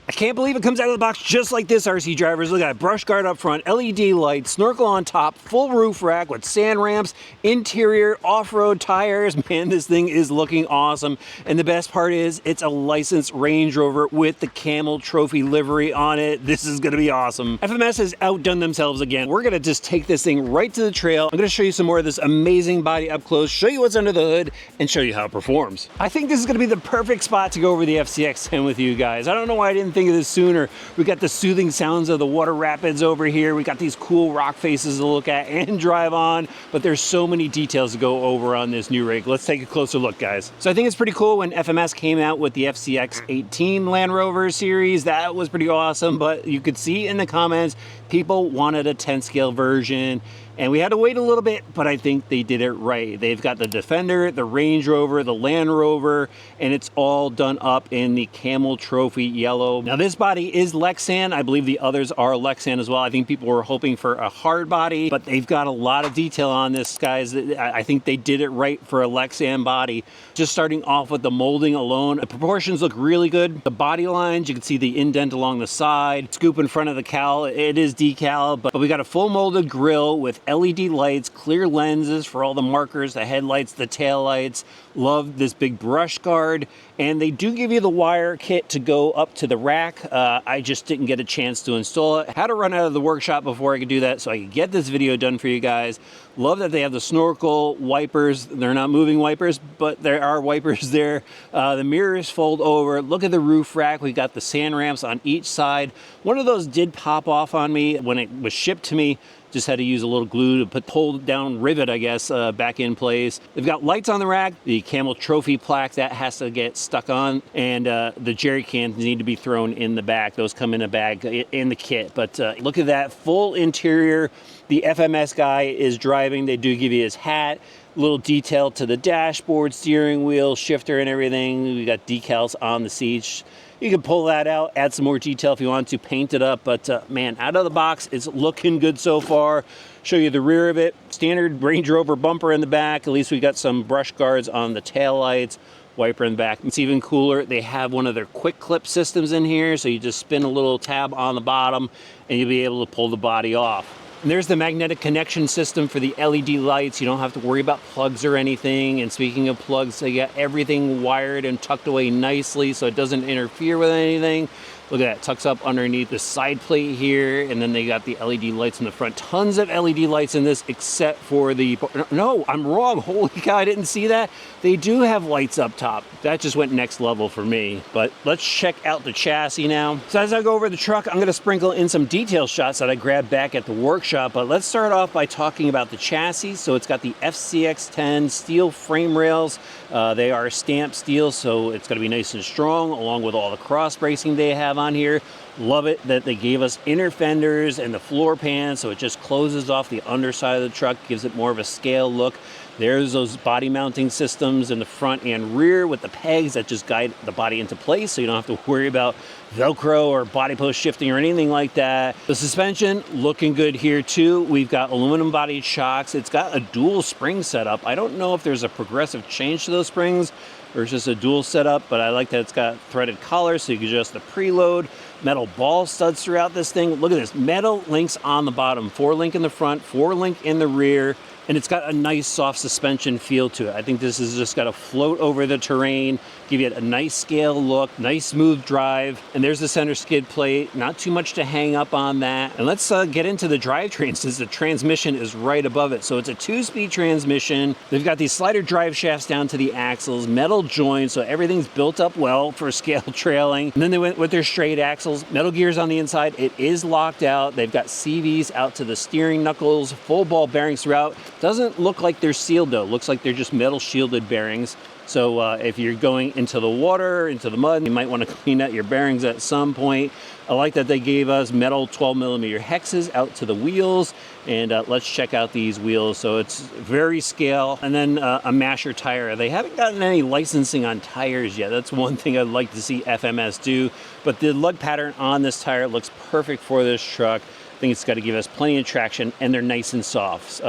I can't believe it comes out of the box just like this, RC drivers. Look at that, brush guard up front, LED lights, snorkel on top, full roof rack with sand ramps, interior, off-road tires. Man, this thing is looking awesome. And the best part is it's a licensed Range Rover with the Camel Trophy livery on it. This is gonna be awesome. FMS has outdone themselves again. We're gonna just take this thing right to the trail. I'm gonna show you some more of this amazing body up close, show you what's under the hood, and show you how it performs. I think this is gonna be the perfect spot to go over the FCX10 with you guys. I don't know why I didn't think of this sooner. We got the soothing sounds of the water rapids over here. We got these cool rock faces to look at and drive on, but there's so many details to go over on this new rig. Let's take a closer look, guys. So I think it's pretty cool when FMS came out with the FCX18 Land Rover series. That was pretty awesome, but you could see in the comments, people wanted a 10 scale version. And we had to wait a little bit, but I think they did it right. They've got the Defender, the Range Rover, the Land Rover, and it's all done up in the Camel Trophy yellow. Now this body is Lexan. I believe the others are Lexan as well. I think people were hoping for a hard body, but they've got a lot of detail on this, guys. I think they did it right for a Lexan body. Just starting off with the molding alone, the proportions look really good. The body lines, you can see the indent along the side, scoop in front of the cowl. It is decal, but we got a full molded grille with LED lights, clear lenses for all the markers, the headlights, the tail lights. Love this big brush guard. And they do give you the wire kit to go up to the rack. I just didn't get a chance to install it. Had to run out of the workshop before I could do that, so I could get this video done for you guys. Love that they have the snorkel wipers. They're not moving wipers, but there are wipers there. The mirrors fold over. Look at the roof rack. We got the sand ramps on each side. One of those did pop off on me when it was shipped to me. Just had to use a little glue to pull down rivet, I guess, back in place. They've got lights on the rack, the Camel Trophy plaque that has to get stuck on, and the jerry cans need to be thrown in the back. Those come in a bag in the kit. But look at that full interior. The FMS guy is driving. They do give you his hat. Little detail to the dashboard, steering wheel, shifter, and everything. We got decals on the seats. You can pull that out, add some more detail if you want to, paint it up, but man, out of the box, it's looking good so far. Show you the rear of it. Standard Range Rover bumper in the back. At least we got some brush guards on the taillights, wiper in the back. It's even cooler, they have one of their quick clip systems in here, so you just spin a little tab on the bottom and you'll be able to pull the body off. And there's the magnetic connection system for the LED lights. You don't have to worry about plugs or anything. And speaking of plugs, they got everything wired and tucked away nicely so it doesn't interfere with anything. Look at that, tucks up underneath the side plate here, and then they got the LED lights in the front. Tons of LED lights in this except for the, no, I'm wrong, holy cow, I didn't see that. They do have lights up top. That just went next level for me. But let's check out the chassis now. So as I go over the truck, I'm gonna sprinkle in some detail shots that I grabbed back at the workshop, but let's start off by talking about the chassis. So it's got the FCX10 steel frame rails. They are stamped steel, so it's gonna be nice and strong, along with all the cross bracing they have on here. Love it that they gave us inner fenders and the floor pan, so it just closes off the underside of the truck, gives it more of a scale look. There's those body mounting systems in the front and rear with the pegs that just guide the body into place, so you don't have to worry about Velcro or body post shifting or anything like that. The suspension looking good here too. We've got aluminum bodied shocks. It's got a dual spring setup. I don't know if there's a progressive change to those springs or it's just a dual setup, but I like that it's got threaded collars so you can adjust the preload. Metal ball studs throughout this thing. Look at this, metal links on the bottom, 4-link in the front, 4-link in the rear. And it's got a nice soft suspension feel to it. I think this has just got to float over the terrain, give you a nice scale look, nice smooth drive. And there's the center skid plate, not too much to hang up on that. And let's get into the drivetrain since the transmission is right above it. So it's a 2-speed transmission. They've got these slider drive shafts down to the axles, metal joints, so everything's built up well for scale trailing. And then they went with their straight axles, metal gears on the inside. It is locked out. They've got CVs out to the steering knuckles, full ball bearings throughout. Doesn't look like they're sealed though. Looks like they're just metal shielded bearings. So if you're going into the water, into the mud, you might want to clean out your bearings at some point. I like that they gave us metal 12mm hexes out to the wheels. And let's check out these wheels. So it's very scale. And then a masher tire. They haven't gotten any licensing on tires yet. That's one thing I'd like to see FMS do. But the lug pattern on this tire looks perfect for this truck. I think it's got to give us plenty of traction, and they're nice and soft.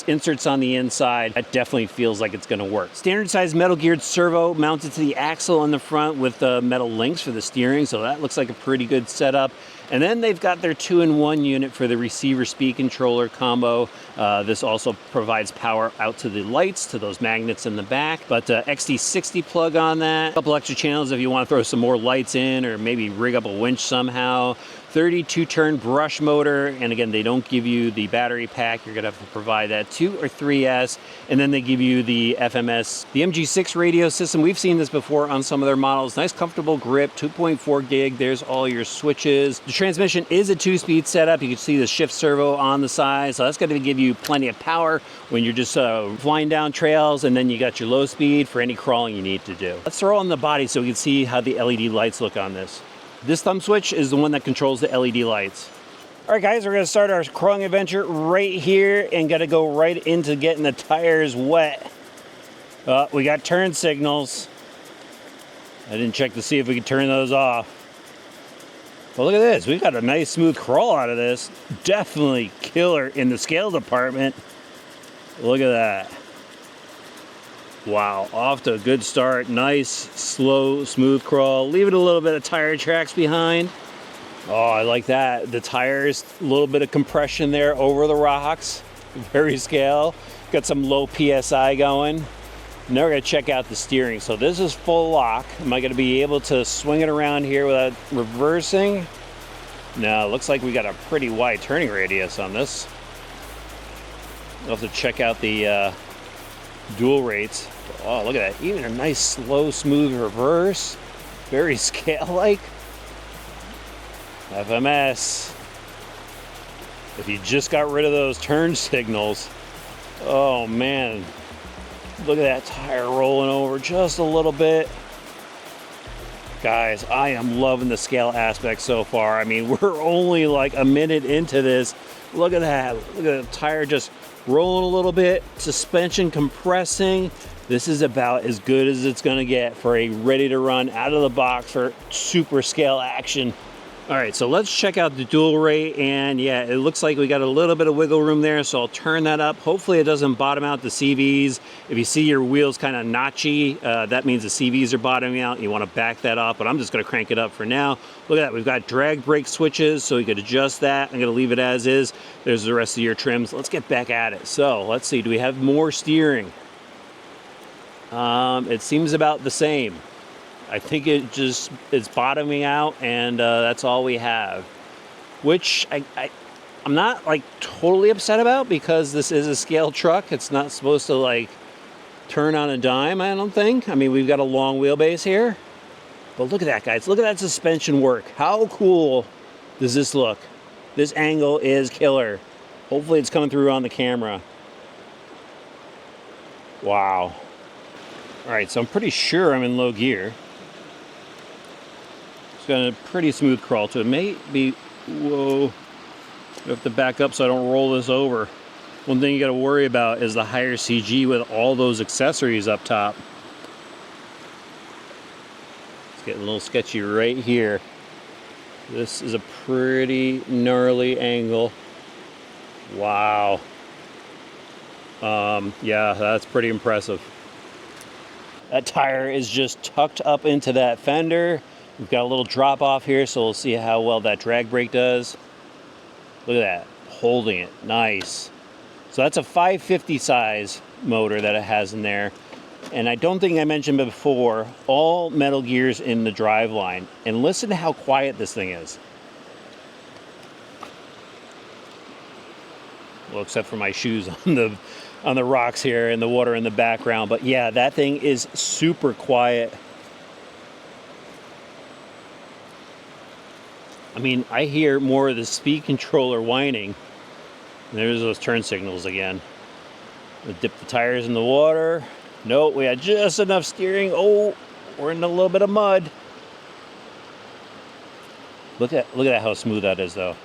Inserts on the inside, that definitely feels like it's going to work. Standard size metal geared servo mounted to the axle on the front with metal links for the steering, so that looks like a pretty good setup. And then they've got their 2-in-1 unit for the receiver speed controller combo. This also provides power out to the lights, to those magnets in the back. But XT60 plug on that. A couple extra channels if you want to throw some more lights in, or maybe rig up a winch somehow. 32-turn brush motor, and again, they don't give you the battery pack. You're gonna have to provide that 2 or 3S, and then they give you the FMS, the MG6 radio system. We've seen this before on some of their models. Nice comfortable grip, 2.4 gig. There's all your switches. The transmission is a 2-speed setup. You can see the shift servo on the side, so that's gonna give you plenty of power when you're just flying down trails, and then you got your low speed for any crawling you need to do. Let's throw on the body so we can see how the LED lights look on this. This thumb switch is the one that controls the LED lights. All right, guys, we're gonna start our crawling adventure right here and gotta go right into getting the tires wet. We got turn signals. I didn't check to see if we could turn those off. Well, look at this. We've got a nice smooth crawl out of this. Definitely killer in the scale department. Look at that. Wow, off to a good start. Nice, slow, smooth crawl. Leaving a little bit of tire tracks behind. Oh, I like that. The tires, a little bit of compression there over the rocks. Very scale. Got some low PSI going. Now we're gonna check out the steering. So this is full lock. Am I gonna be able to swing it around here without reversing? No, it looks like we got a pretty wide turning radius on this. We'll have to check out the dual rates. Oh, look at that. Even a nice, slow, smooth reverse. Very scale-like. FMS. If you just got rid of those turn signals, oh man. Look at that tire rolling over just a little bit. Guys, I am loving the scale aspect so far. I mean, we're only like a minute into this. Look at that. Look at the tire just rolling a little bit, suspension compressing. This is about as good as it's gonna get for a ready to run out of the box for super scale action. All right, so let's check out the dual rate, and yeah, it looks like we got a little bit of wiggle room there, so I'll turn that up. Hopefully it doesn't bottom out the CVs. If you see your wheels kind of notchy, that means the CVs are bottoming out. You want to back that off, but I'm just gonna crank it up for now. Look at that, we've got drag brake switches, so you could adjust that. I'm gonna leave it as is. There's the rest of your trims. Let's get back at it. So let's see, do we have more steering? It seems about the same. I think it's bottoming out, and that's all we have, which I'm not like totally upset about, because this is a scale truck. It's not supposed to like turn on a dime, I don't think. I mean, we've got a long wheelbase here, but look at that, guys. Look at that suspension work. How cool does this look? This angle is killer. Hopefully it's coming through on the camera. Wow. All right, so I'm pretty sure I'm in low gear. It's got a pretty smooth crawl to it. Maybe, whoa, I have to back up so I don't roll this over. One thing you got to worry about is the higher CG with all those accessories up top. It's getting a little sketchy right here. This is a pretty gnarly angle. Wow. Yeah, that's pretty impressive. That tire is just tucked up into that fender. We've got a little drop off here, so we'll see how well that drag brake does. Look at that, holding it, nice. So that's a 550 size motor that it has in there. And I don't think I mentioned before, all metal gears in the drive line. And listen to how quiet this thing is. Well, except for my shoes on the rocks here and the water in the background. But yeah, that thing is super quiet. I mean, I hear more of the speed controller whining. There's those turn signals again. We'll dip the tires in the water. Nope, we had just enough steering. Oh, we're in a little bit of mud. Look at how smooth that is, though.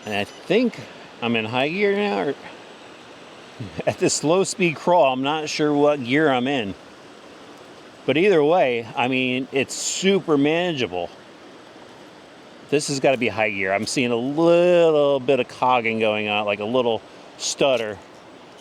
And I think I'm in high gear now. Or at this slow speed crawl, I'm not sure what gear I'm in. But either way, I mean, it's super manageable. This has got to be high gear. I'm seeing a little bit of cogging going on, like a little stutter.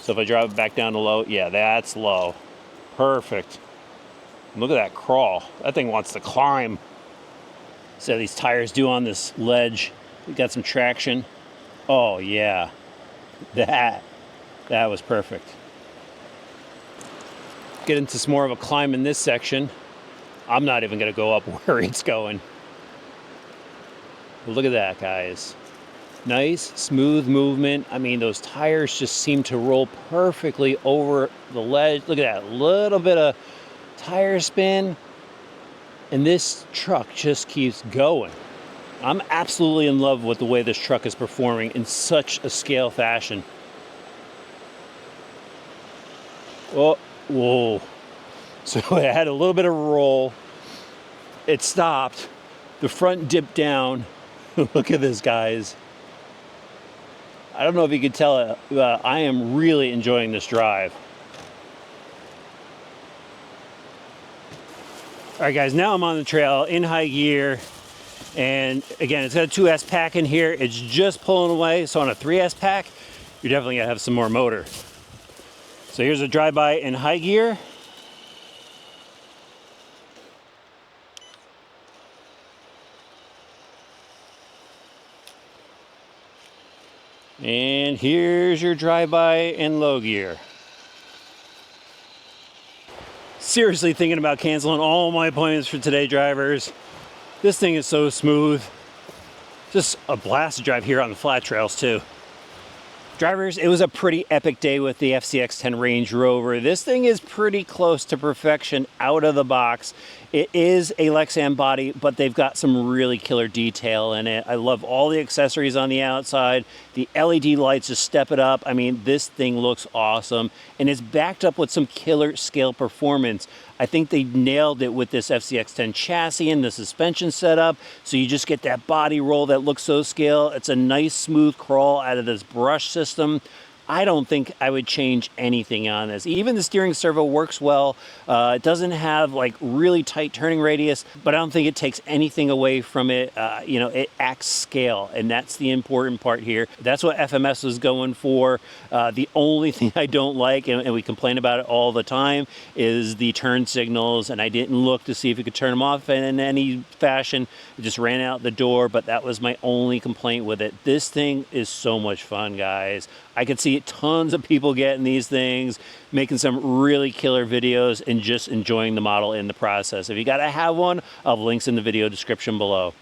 So if I drop it back down to low, yeah, that's low. Perfect. Look at that crawl. That thing wants to climb. So these tires do on this ledge. We got some traction. Oh yeah, that was perfect. Get into some more of a climb in this section. I'm not even gonna go up where it's going. But look at that, guys. Nice, smooth movement. I mean, those tires just seem to roll perfectly over the ledge. Look at that, little bit of tire spin. And this truck just keeps going. I'm absolutely in love with the way this truck is performing in such a scale fashion. Oh, whoa. So it had a little bit of roll. It stopped. The front dipped down. Look at this, guys. I don't know if you could tell, I am really enjoying this drive. All right, guys, now I'm on the trail in high gear. And again, it's got a 2S pack in here. It's just pulling away. So on a 3S pack, you're definitely gonna have some more motor. So here's a drive-by in high gear. And here's your drive-by in low gear. Seriously thinking about canceling all my appointments for today, drivers. This thing is so smooth. Just a blast to drive here on the flat trails too. Drivers, it was a pretty epic day with the FCX10 Range Rover. This thing is pretty close to perfection out of the box. It is a Lexan body, but they've got some really killer detail in it. I love all the accessories on the outside. The LED lights just step it up. I mean, this thing looks awesome, and it's backed up with some killer scale performance. I think they nailed it with this FCX10 chassis and the suspension setup. So you just get that body roll that looks so scale. It's a nice smooth crawl out of this brush system. I don't think I would change anything on this. Even the steering servo works well. It doesn't have like really tight turning radius, but I don't think it takes anything away from it. You know, it acts scale, and that's the important part here. That's what FMS was going for. The only thing I don't like, and we complain about it all the time, is the turn signals, and I didn't look to see if you could turn them off in any fashion. It just ran out the door, but that was my only complaint with it. This thing is so much fun, guys. I could see tons of people getting these things, making some really killer videos, and just enjoying the model in the process. If you gotta have one, I'll have links in the video description below.